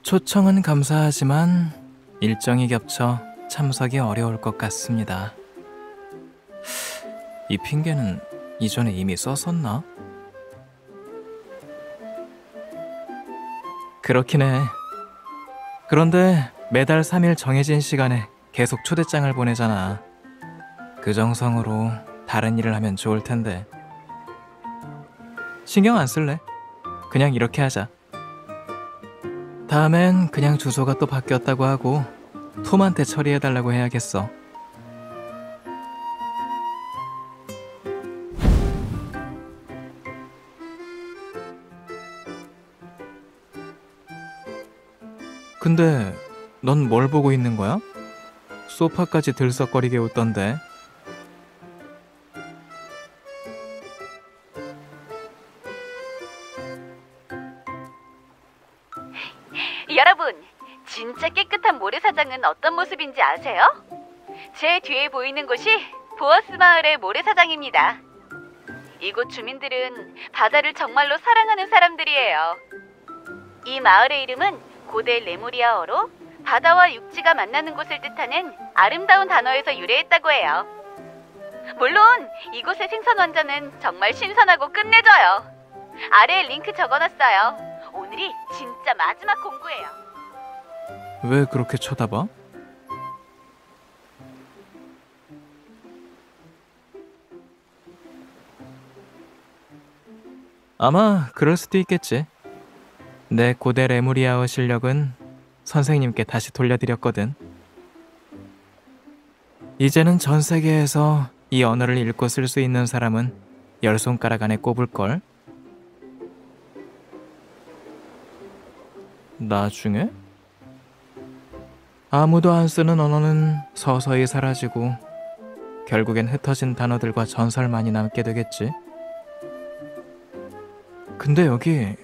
초청은 감사하지만 일정이 겹쳐 참석이 어려울 것 같습니다. 이 핑계는 이전에 이미 썼었나? 그렇긴 해. 그런데 매달 3일 정해진 시간에 계속 초대장을 보내잖아. 그 정성으로 다른 일을 하면 좋을 텐데. 신경 안 쓸래? 그냥 이렇게 하자. 다음엔 그냥 주소가 또 바뀌었다고 하고 톰한테 처리해달라고 해야겠어. 근데 넌 뭘 보고 있는 거야? 소파까지 들썩거리게 웃던데. 여러분, 진짜 깨끗한 모래사장은 어떤 모습인지 아세요? 제 뒤에 보이는 곳이 보어스 마을의 모래사장입니다. 이곳 주민들은 바다를 정말로 사랑하는 사람들이에요. 이 마을의 이름은 고대 레무리아어로 바다와 육지가 만나는 곳을 뜻하는 아름다운 단어에서 유래했다고 해요. 물론 이곳의 생선 원자는 정말 신선하고 끝내줘요. 아래에 링크 적어놨어요. 오늘이 진짜 마지막 공부예요. 왜 그렇게 쳐다봐? 아마 그럴 수도 있겠지. 내 고대 레무리아어 실력은 선생님께 다시 돌려드렸거든. 이제는 전 세계에서 이 언어를 읽고 쓸 수 있는 사람은 10손가락 안에 꼽을걸? 나중에? 아무도 안 쓰는 언어는 서서히 사라지고 결국엔 흩어진 단어들과 전설만이 남게 되겠지. 근데 여기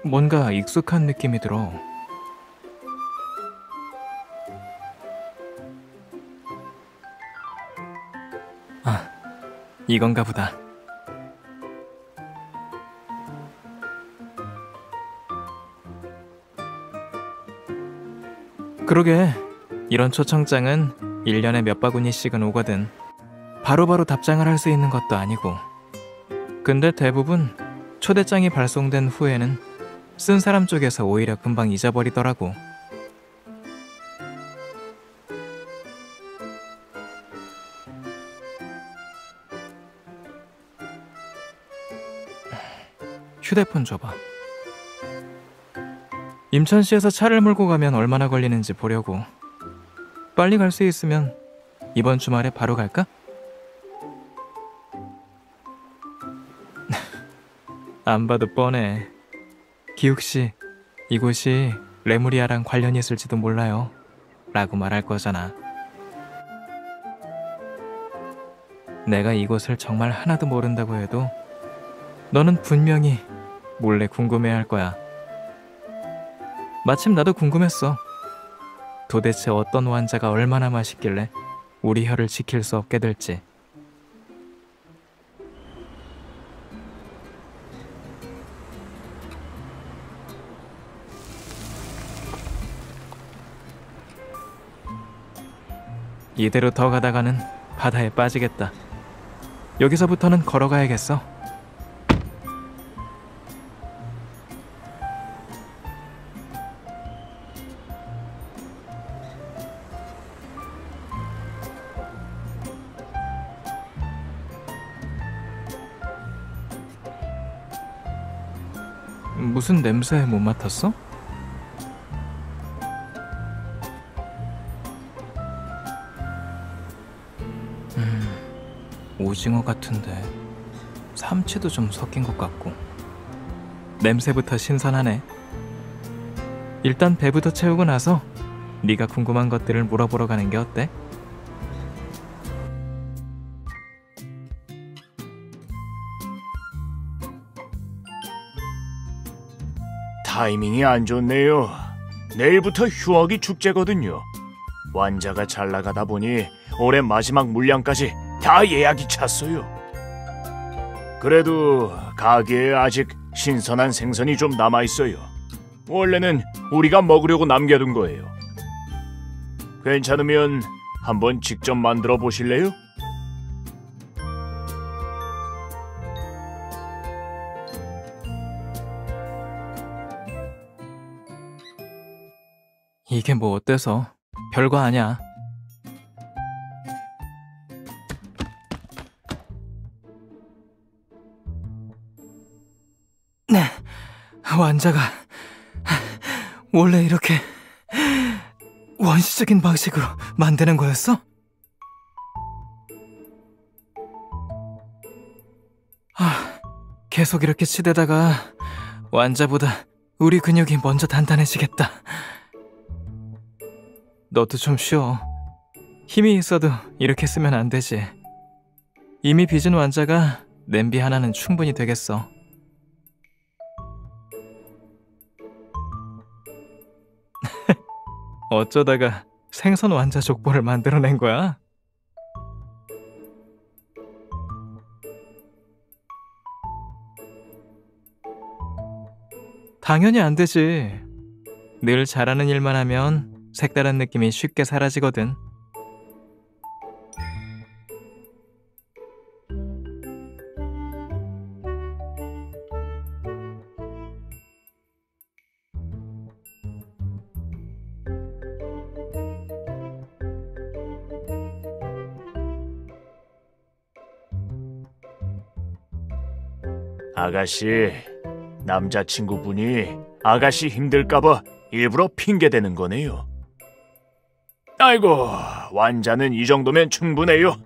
뭔가 익숙한 느낌이 들어. 아, 이건가 보다. 그러게, 이런 초청장은 1년에 몇 바구니씩은 오거든. 바로바로 답장을 할 수 있는 것도 아니고. 근데 대부분 초대장이 발송된 후에는 쓴 사람 쪽에서 오히려 금방 잊어버리더라고. 휴대폰 줘봐. 임천시에서 차를 몰고 가면 얼마나 걸리는지 보려고. 빨리 갈 수 있으면 이번 주말에 바로 갈까? 안 봐도 뻔해. 기욱씨, 이곳이 레무리아랑 관련이 있을지도 몰라요 라고 말할 거잖아. 내가 이곳을 정말 하나도 모른다고 해도 너는 분명히 몰래 궁금해할 거야. 마침 나도 궁금했어. 도대체 어떤 완자가 얼마나 맛있길래 우리 혀를 지킬 수 없게 될지. 이대로 더 가다가는 바다에 빠지겠다. 여기서부터는 걸어가야겠어. 무슨 냄새 못 맡았어? 오징어 같은데 삼치도 좀 섞인 것 같고. 냄새부터 신선하네. 일단 배부터 채우고 나서 네가 궁금한 것들을 물어보러 가는 게 어때? 타이밍이 안 좋네요. 내일부터 휴어기 축제거든요. 완자가 잘 나가다 보니 올해 마지막 물량까지 다 예약이 찼어요. 그래도 가게에 아직 신선한 생선이 좀 남아있어요. 원래는 우리가 먹으려고 남겨둔 거예요. 괜찮으면 한번 직접 만들어 보실래요? 이게 뭐 어때서? 별거 아니야. 네, 완자가 원래 이렇게 원시적인 방식으로 만드는 거였어? 계속 이렇게 치대다가 완자보다 우리 근육이 먼저 단단해지겠다. 너도 좀 쉬어. 힘이 있어도 이렇게 쓰면 안 되지. 이미 빚은 완자가 냄비 하나는 충분히 되겠어. 어쩌다가 생선 완자 족보를 만들어낸 거야? 당연히 안 되지. 늘 잘하는 일만 하면 색다른 느낌이 쉽게 사라지거든. 아가씨, 남자친구분이 아가씨 힘들까봐 일부러 핑계대는 거네요. 아이고, 완자는 이 정도면 충분해요.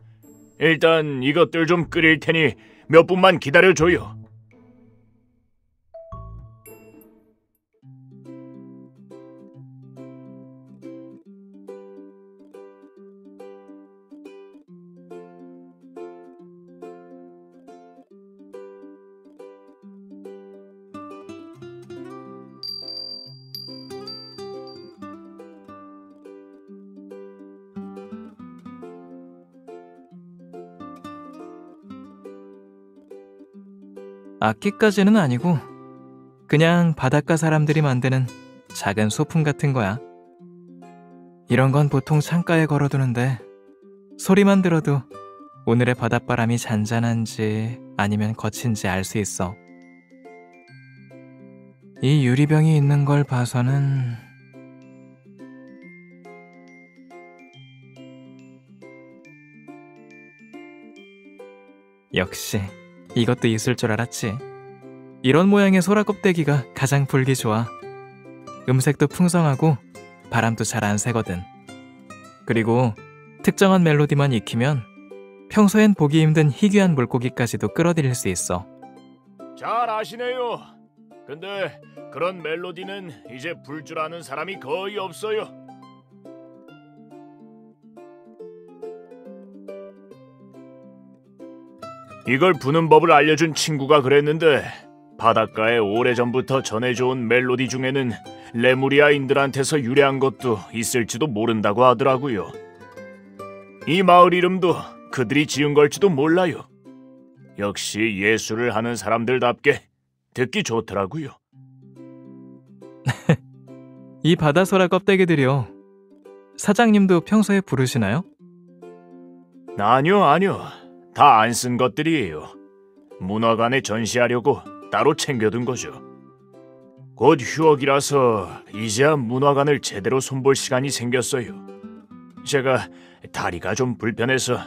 일단 이것들 좀 끓일 테니 몇 분만 기다려줘요. 악기까지는 아니고 그냥 바닷가 사람들이 만드는 작은 소품 같은 거야. 이런 건 보통 창가에 걸어두는데 소리만 들어도 오늘의 바닷바람이 잔잔한지 아니면 거친지 알 수 있어. 이 유리병이 있는 걸 봐서는 역시 이것도 있을 줄 알았지. 이런 모양의 소라 껍데기가 가장 불기 좋아. 음색도 풍성하고 바람도 잘 안 새거든. 그리고 특정한 멜로디만 익히면 평소엔 보기 힘든 희귀한 물고기까지도 끌어들일 수 있어. 잘 아시네요. 근데 그런 멜로디는 이제 불 줄 아는 사람이 거의 없어요. 이걸 부는 법을 알려준 친구가 그랬는데 바닷가에 오래전부터 전해져온 멜로디 중에는 레무리아인들한테서 유래한 것도 있을지도 모른다고 하더라고요. 이 마을 이름도 그들이 지은 걸지도 몰라요. 역시 예술을 하는 사람들답게 듣기 좋더라고요. 이 바다소라 껍데기들이요. 사장님도 평소에 부르시나요? 아니요. 다 안 쓴 것들이에요. 문화관에 전시하려고 따로 챙겨둔 거죠. 곧 휴업이라서 이제야 문화관을 제대로 손볼 시간이 생겼어요. 제가 다리가 좀 불편해서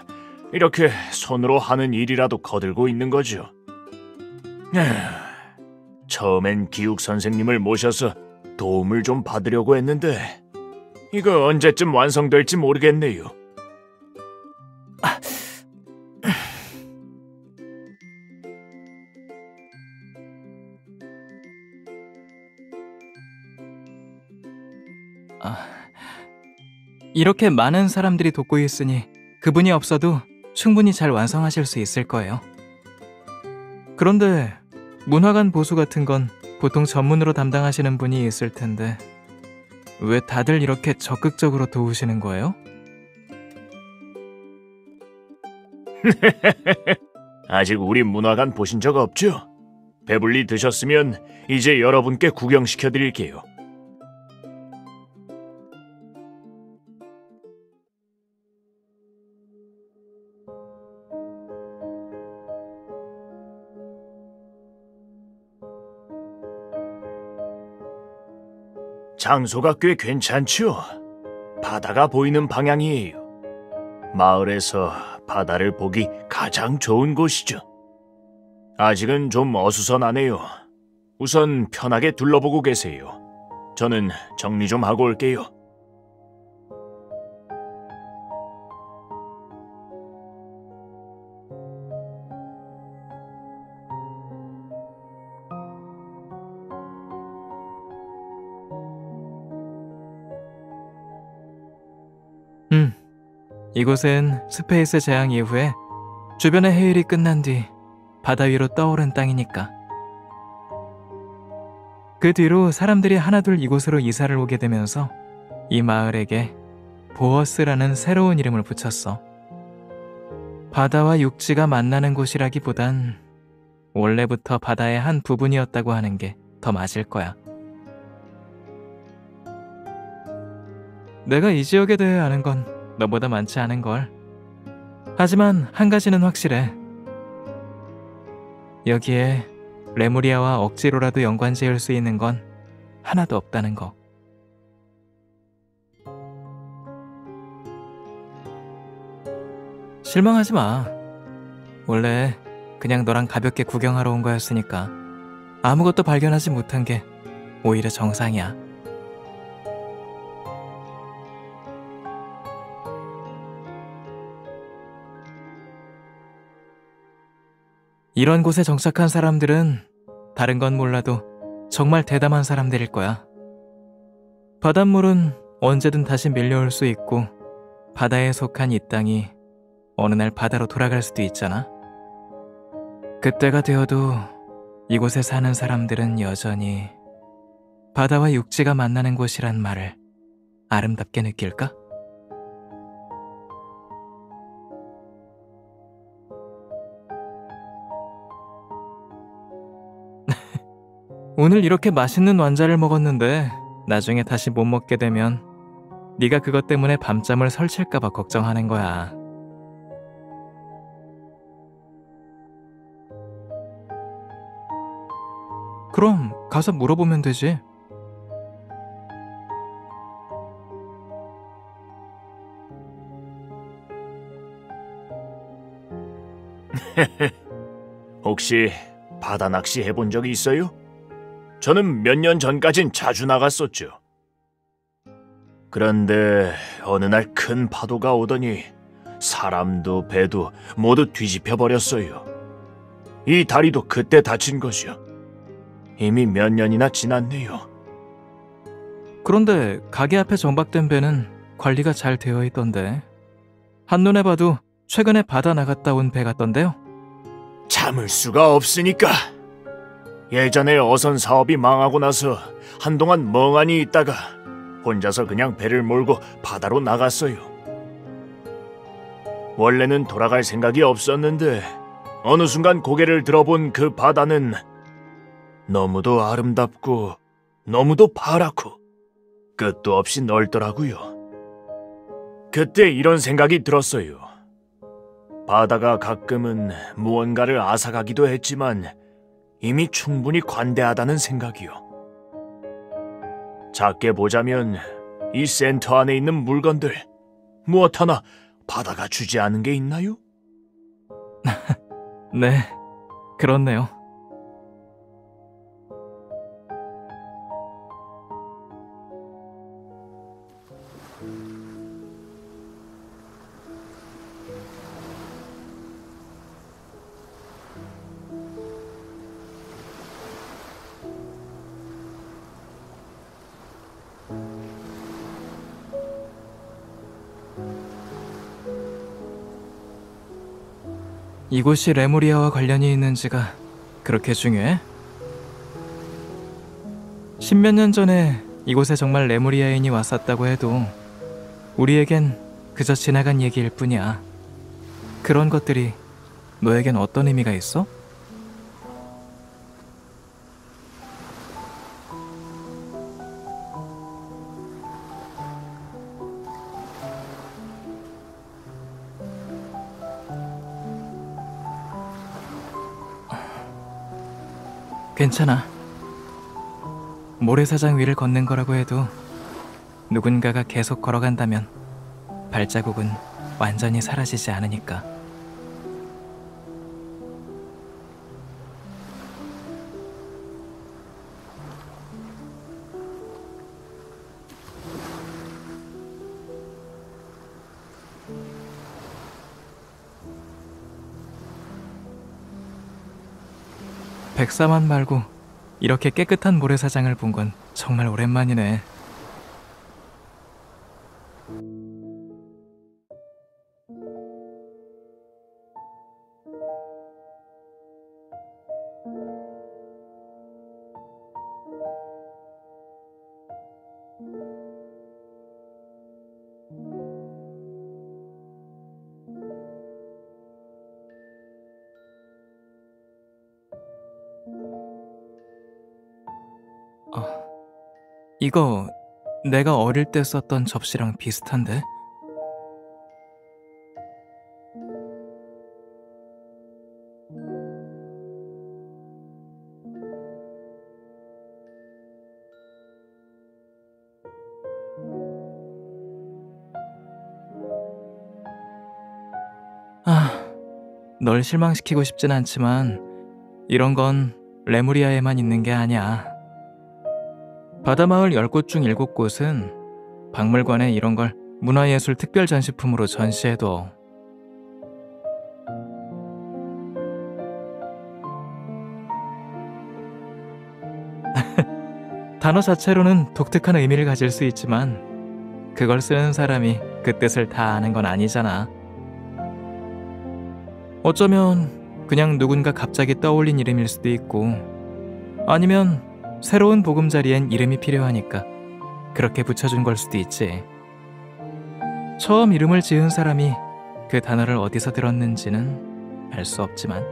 이렇게 손으로 하는 일이라도 거들고 있는 거죠. 처음엔 기육 선생님을 모셔서 도움을 좀 받으려고 했는데 이거 언제쯤 완성될지 모르겠네요. 이렇게 많은 사람들이 돕고 있으니 그분이 없어도 충분히 잘 완성하실 수 있을 거예요. 그런데 문화관 보수 같은 건 보통 전문으로 담당하시는 분이 있을 텐데 왜 다들 이렇게 적극적으로 도우시는 거예요? 아직 우리 문화관 보신 적 없죠? 배불리 드셨으면 이제 여러분께 구경시켜드릴게요. 장소가 꽤 괜찮죠? 바다가 보이는 방향이에요. 마을에서 바다를 보기 가장 좋은 곳이죠. 아직은 좀 어수선하네요. 우선 편하게 둘러보고 계세요. 저는 정리 좀 하고 올게요. 이곳은 스페이스 재앙 이후에 주변의 해일이 끝난 뒤 바다 위로 떠오른 땅이니까. 그 뒤로 사람들이 하나둘 이곳으로 이사를 오게 되면서 이 마을에게 보어스라는 새로운 이름을 붙였어. 바다와 육지가 만나는 곳이라기보단 원래부터 바다의 한 부분이었다고 하는 게 더 맞을 거야. 내가 이 지역에 대해 아는 건 너보다 많지 않은 걸. 하지만 한 가지는 확실해. 여기에 레무리아와 억지로라도 연관 지을 수 있는 건 하나도 없다는 거. 실망하지 마. 원래 그냥 너랑 가볍게 구경하러 온 거였으니까 아무것도 발견하지 못한 게 오히려 정상이야. 이런 곳에 정착한 사람들은 다른 건 몰라도 정말 대담한 사람들일 거야. 바닷물은 언제든 다시 밀려올 수 있고 바다에 속한 이 땅이 어느 날 바다로 돌아갈 수도 있잖아. 그때가 되어도 이곳에 사는 사람들은 여전히 바다와 육지가 만나는 곳이란 말을 아름답게 느낄까? 오늘 이렇게 맛있는 완자를 먹었는데 나중에 다시 못 먹게 되면 네가 그것 때문에 밤잠을 설칠까 봐 걱정하는 거야. 그럼 가서 물어보면 되지. 혹시 바다 낚시 해본 적이 있어요? 저는 몇 년 전까진 자주 나갔었죠. 그런데 어느 날 큰 파도가 오더니 사람도 배도 모두 뒤집혀 버렸어요. 이 다리도 그때 다친 것이요. 이미 몇 년이나 지났네요. 그런데 가게 앞에 정박된 배는 관리가 잘 되어 있던데. 한눈에 봐도 최근에 바다 나갔다 온 배 같던데요? 참을 수가 없으니까. 예전에 어선 사업이 망하고 나서 한동안 멍하니 있다가 혼자서 그냥 배를 몰고 바다로 나갔어요. 원래는 돌아갈 생각이 없었는데 어느 순간 고개를 들어본 그 바다는 너무도 아름답고 너무도 파랗고 끝도 없이 넓더라고요. 그때 이런 생각이 들었어요. 바다가 가끔은 무언가를 앗아가기도 했지만 이미 충분히 관대하다는 생각이요. 작게 보자면 이 센터 안에 있는 물건들 무엇 하나 바다가 주지 않은 게 있나요? 네, 그렇네요. 이곳이 레무리아와 관련이 있는지가 그렇게 중요해? 십몇 년 전에 이곳에 정말 레무리아인이 왔었다고 해도 우리에겐 그저 지나간 얘기일 뿐이야. 그런 것들이 너에겐 어떤 의미가 있어? 괜찮아. 모래사장 위를 걷는 거라고 해도 누군가가 계속 걸어간다면 발자국은 완전히 사라지지 않으니까. 백사만 말고 이렇게 깨끗한 모래사장을 본 건 정말 오랜만이네. 이거 내가 어릴 때 썼던 접시랑 비슷한데? 널 실망시키고 싶진 않지만 이런 건 레무리아에만 있는 게 아니야. 바다마을 10곳 중 7곳은 박물관에 이런 걸 문화예술 특별 전시품으로 전시해둬. 단어 자체로는 독특한 의미를 가질 수 있지만 그걸 쓰는 사람이 그 뜻을 다 아는 건 아니잖아. 어쩌면 그냥 누군가 갑자기 떠올린 이름일 수도 있고, 아니면 새로운 보금자리엔 이름이 필요하니까 그렇게 붙여준 걸 수도 있지. 처음 이름을 지은 사람이 그 단어를 어디서 들었는지는 알 수 없지만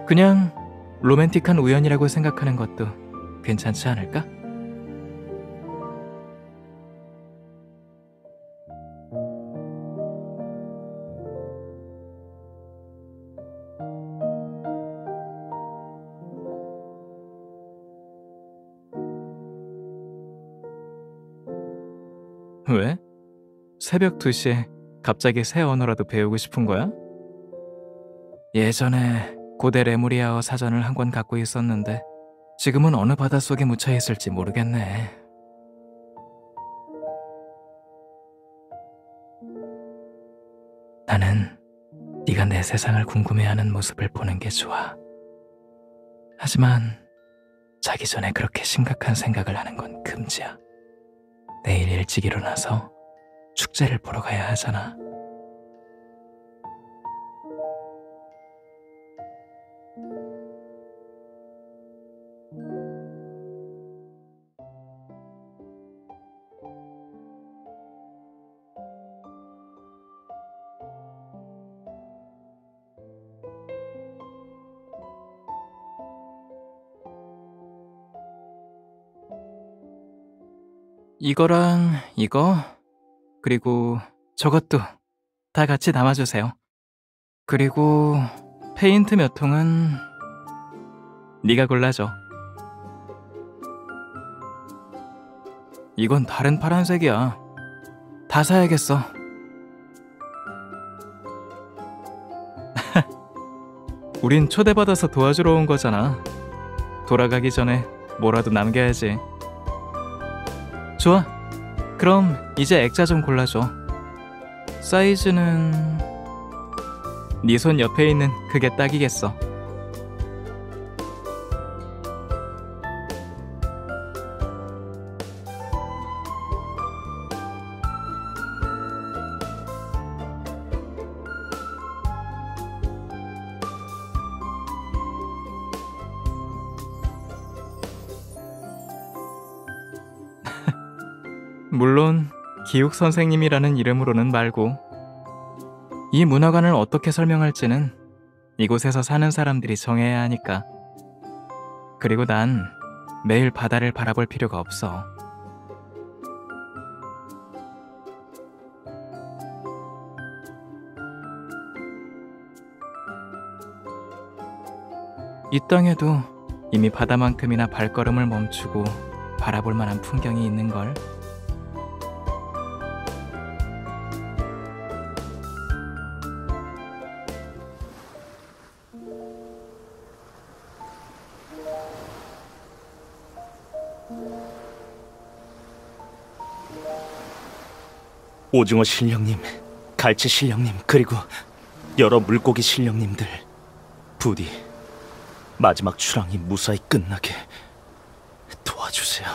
그냥 로맨틱한 우연이라고 생각하는 것도 괜찮지 않을까? 왜? 새벽 2시에 갑자기 새 언어라도 배우고 싶은 거야? 예전에 고대 레무리아어 사전을 한 권 갖고 있었는데 지금은 어느 바닷속에 묻혀 있을지 모르겠네. 나는 네가 내 세상을 궁금해하는 모습을 보는 게 좋아. 하지만 자기 전에 그렇게 심각한 생각을 하는 건 금지야. 내일 일찍 일어나서 축제를 보러 가야 하잖아. 이거랑 이거, 그리고 저것도 다 같이 담아주세요. 그리고 페인트 몇 통은 네가 골라줘. 이건 다른 파란색이야. 다 사야겠어. 우린 초대받아서 도와주러 온 거잖아. 돌아가기 전에 뭐라도 남겨야지. 좋아. 그럼 이제 액자 좀 골라줘. 사이즈는 네 손 옆에 있는 그게 딱이겠어. 물론 기욱 선생님이라는 이름으로는 말고, 이 문화관을 어떻게 설명할지는 이곳에서 사는 사람들이 정해야 하니까. 그리고 난 매일 바다를 바라볼 필요가 없어. 이 땅에도 이미 바다만큼이나 발걸음을 멈추고 바라볼 만한 풍경이 있는걸. 오징어 신령님, 갈치 신령님, 그리고 여러 물고기 신령님들, 부디 마지막 출항이 무사히 끝나게 도와주세요.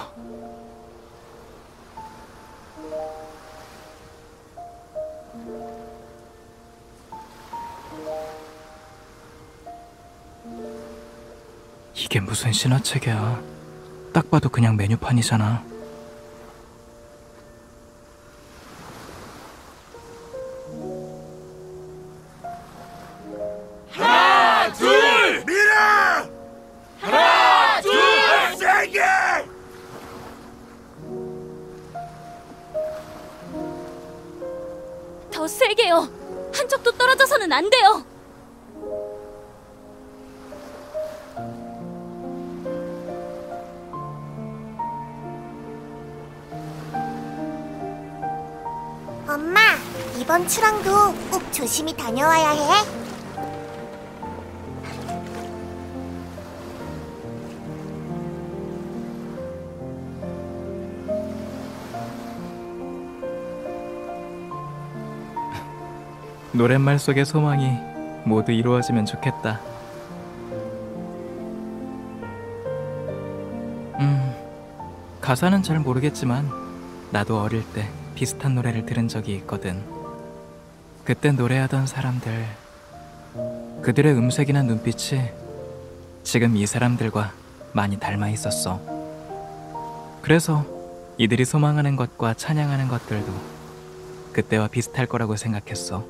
이게 무슨 신화책이야. 딱 봐도 그냥 메뉴판이잖아. 더 세게요. 한쪽도 떨어져서는 안 돼요. 엄마, 이번 출항도 꼭 조심히 다녀와야 해. 노랫말 속의 소망이 모두 이루어지면 좋겠다. 가사는 잘 모르겠지만 나도 어릴 때 비슷한 노래를 들은 적이 있거든. 그때 노래하던 사람들, 그들의 음색이나 눈빛이 지금 이 사람들과 많이 닮아 있었어. 그래서 이들이 소망하는 것과 찬양하는 것들도 그때와 비슷할 거라고 생각했어.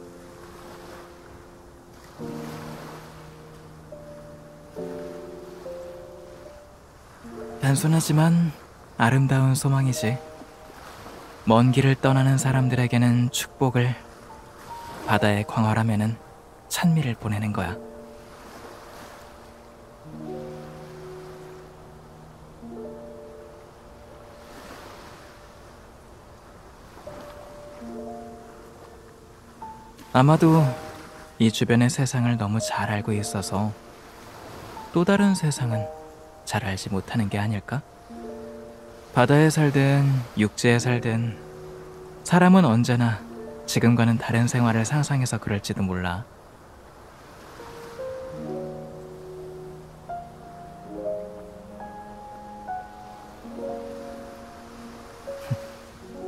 단순하지만 아름다운 소망이지. 먼 길을 떠나는 사람들에게는 축복을, 바다의 광활함에는 찬미를 보내는 거야. 아마도 이 주변의 세상을 너무 잘 알고 있어서 또 다른 세상은 잘 알지 못하는 게 아닐까? 바다에 살든 육지에 살든 사람은 언제나 지금과는 다른 생활을 상상해서 그럴지도 몰라.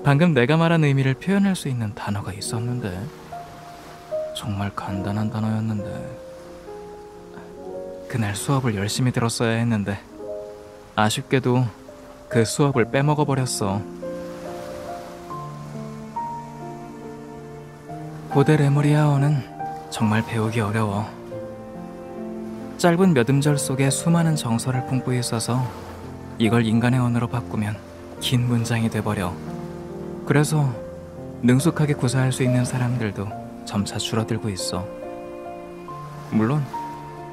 방금 내가 말한 의미를 표현할 수 있는 단어가 있었는데, 정말 간단한 단어였는데, 그날 수업을 열심히 들었어야 했는데 아쉽게도 그 수업을 빼먹어버렸어. 고대 레무리아어는 정말 배우기 어려워. 짧은 몇 음절 속에 수많은 정서를 품고 있어서 이걸 인간의 언어로 바꾸면 긴 문장이 돼버려. 그래서 능숙하게 구사할 수 있는 사람들도 점차 줄어들고 있어. 물론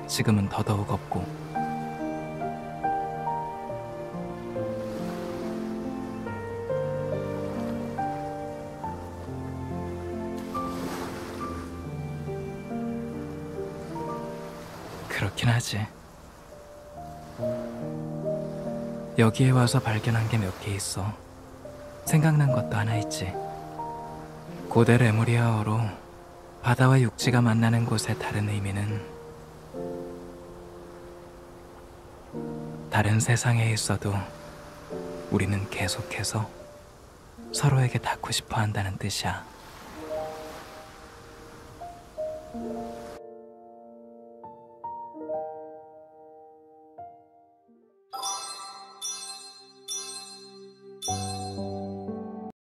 지금은 더더욱 없고. 그렇긴 하지. 여기에 와서 발견한 게 몇 개 있어. 생각난 것도 하나 있지. 고대 레무리아어로 바다와 육지가 만나는 곳의 다른 의미는 다른 세상에 있어도 우리는 계속해서 서로에게 닿고 싶어 한다는 뜻이야.